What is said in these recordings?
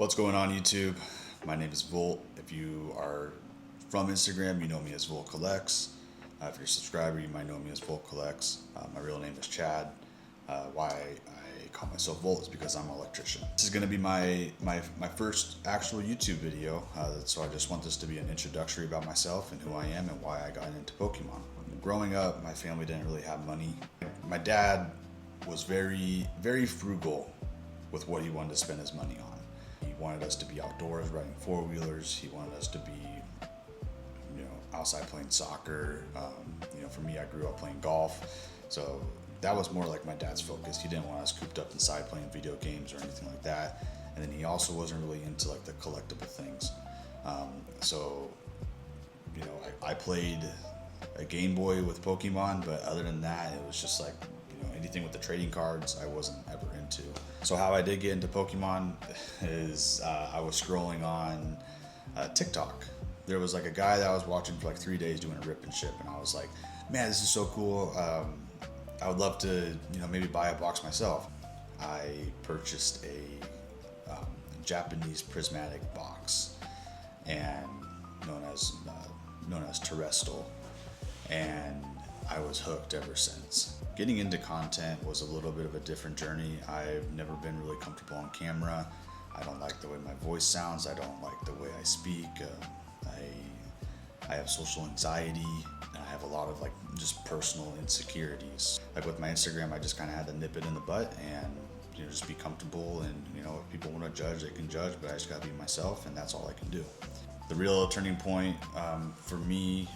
What's going on YouTube? My name is Volt. If you are from Instagram, you know me as Volt Collects. If you're a subscriber, you might know me as Volt Collects. My real name is Chad. Why I call myself Volt is because I'm an electrician. This is going to be my first actual YouTube video, so I just want this to be an introductory about myself and who I am and why I got into Pokemon. Growing up, my family didn't really have money. My dad was very frugal with what he wanted to spend his money on. He wanted us to be outdoors riding four-wheelers. He wanted us to be, outside playing soccer. For me, I grew up playing golf. So that was more like my dad's focus. He didn't want us cooped up inside playing video games or anything like that. And then he also wasn't really into like the collectible things. I played a Game Boy with Pokemon, but other than that, it was just like, anything with the trading cards, I wasn't ever into. So how I did get into Pokemon is I was scrolling on TikTok. There was like a guy that I was watching for like 3 days doing a rip and ship, and I was like, man, this is so cool. I would love to, maybe buy a box myself. I purchased a Japanese prismatic box, and known as Terrestrial, and I was hooked ever since. Getting into content was a little bit of a different journey. I've never been really comfortable on camera. I don't like the way my voice sounds. I don't like the way I speak. I have social anxiety, and I have a lot of just personal insecurities. Like with my Instagram, I just kind of had to nip it in the butt and just be comfortable. And if people want to judge, they can judge, but I just gotta be myself, and that's all I can do. The real turning point for me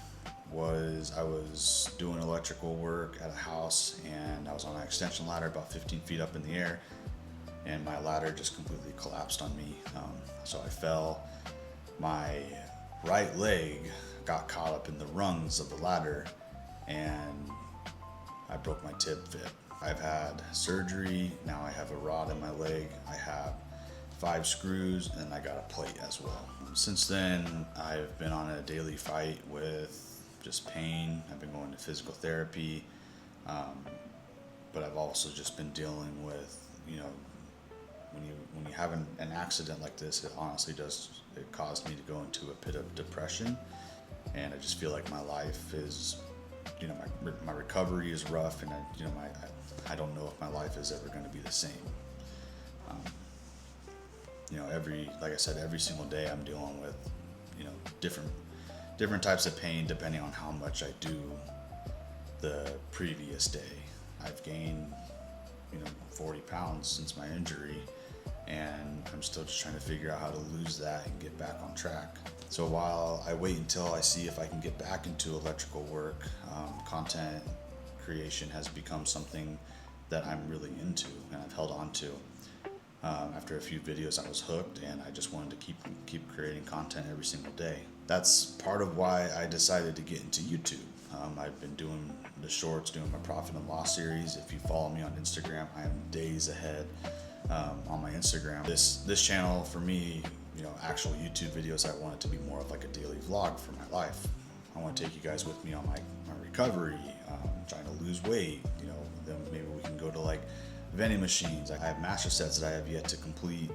was I was doing electrical work at a house, and I was on an extension ladder about 15 feet up in the air, and my ladder just completely collapsed on me. So I fell. My right leg got caught up in the rungs of the ladder, and I broke my tib fib. I've had surgery. Now I have a rod in my leg. I have 5 screws, and I got a plate as well. Since then, I've been on a daily fight with just pain. I've been going to physical therapy, but I've also just been dealing with, when you have an accident like this, it honestly it caused me to go into a pit of depression, and I just feel like my life is, my recovery is rough, and I don't know if my life is ever going to be the same. Like I said, every single day I'm dealing with, different types of pain depending on how much I do the previous day. I've gained 40 pounds since my injury, and I'm still just trying to figure out how to lose that and get back on track. So while I wait until I see if I can get back into electrical work, content creation has become something that I'm really into and I've held on to. After a few videos, I was hooked, and I just wanted to keep creating content every single day. That's part of why I decided to get into YouTube. I've been doing the shorts, doing my profit and loss series. If you follow me on Instagram, I am days ahead on my Instagram. This channel for me, actual YouTube videos, I want it to be more of like a daily vlog for my life. I want to take you guys with me on my recovery, trying to lose weight. Then maybe we can go to vending machines. I have master sets that I have yet to complete,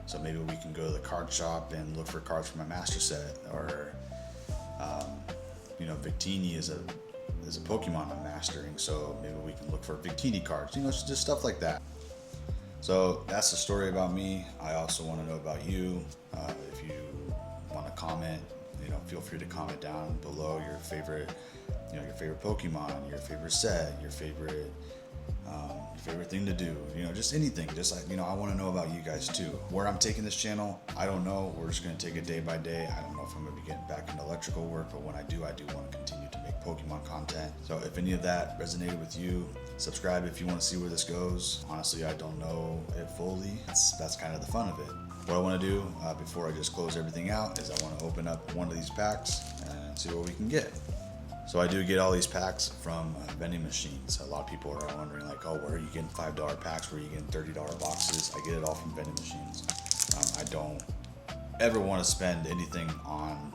so maybe we can go to the card shop and look for cards for my master set. Or Victini is a Pokemon I'm mastering, so maybe we can look for Victini cards. Just stuff like that. So that's the story about me. I also want to know about you. If you want to comment, feel free to comment down below your favorite Pokemon, your favorite set, your favorite thing to do, just anything. I want to know about you guys too. Where I'm taking this channel, I don't know. We're just going to take it day by day. I don't know if I'm going to be getting back into electrical work, but when I do want to continue to make Pokemon content. So if any of that resonated with you, subscribe if you want to see where this goes. Honestly, I don't know it fully. That's kind of the fun of it. What I want to do before I just close everything out is I want to open up one of these packs and see what we can get. So I do get all these packs from vending machines. A lot of people are wondering where are you getting $5 packs? Where are you getting $30 boxes? I get it all from vending machines. I don't ever want to spend anything on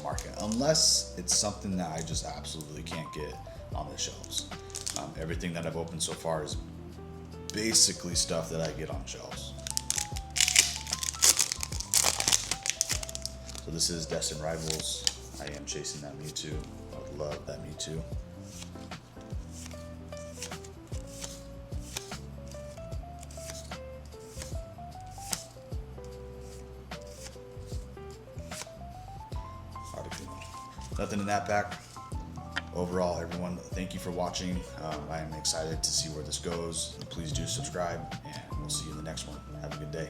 market unless it's something that I just absolutely can't get on the shelves. Everything that I've opened so far is basically stuff that I get on shelves. So this is Destined Rivals. I am chasing that Mewtwo. I would love that Mewtwo. Nothing in that pack. Overall, everyone, thank you for watching. I am excited to see where this goes. Please do subscribe, and we'll see you in the next one. Have a good day.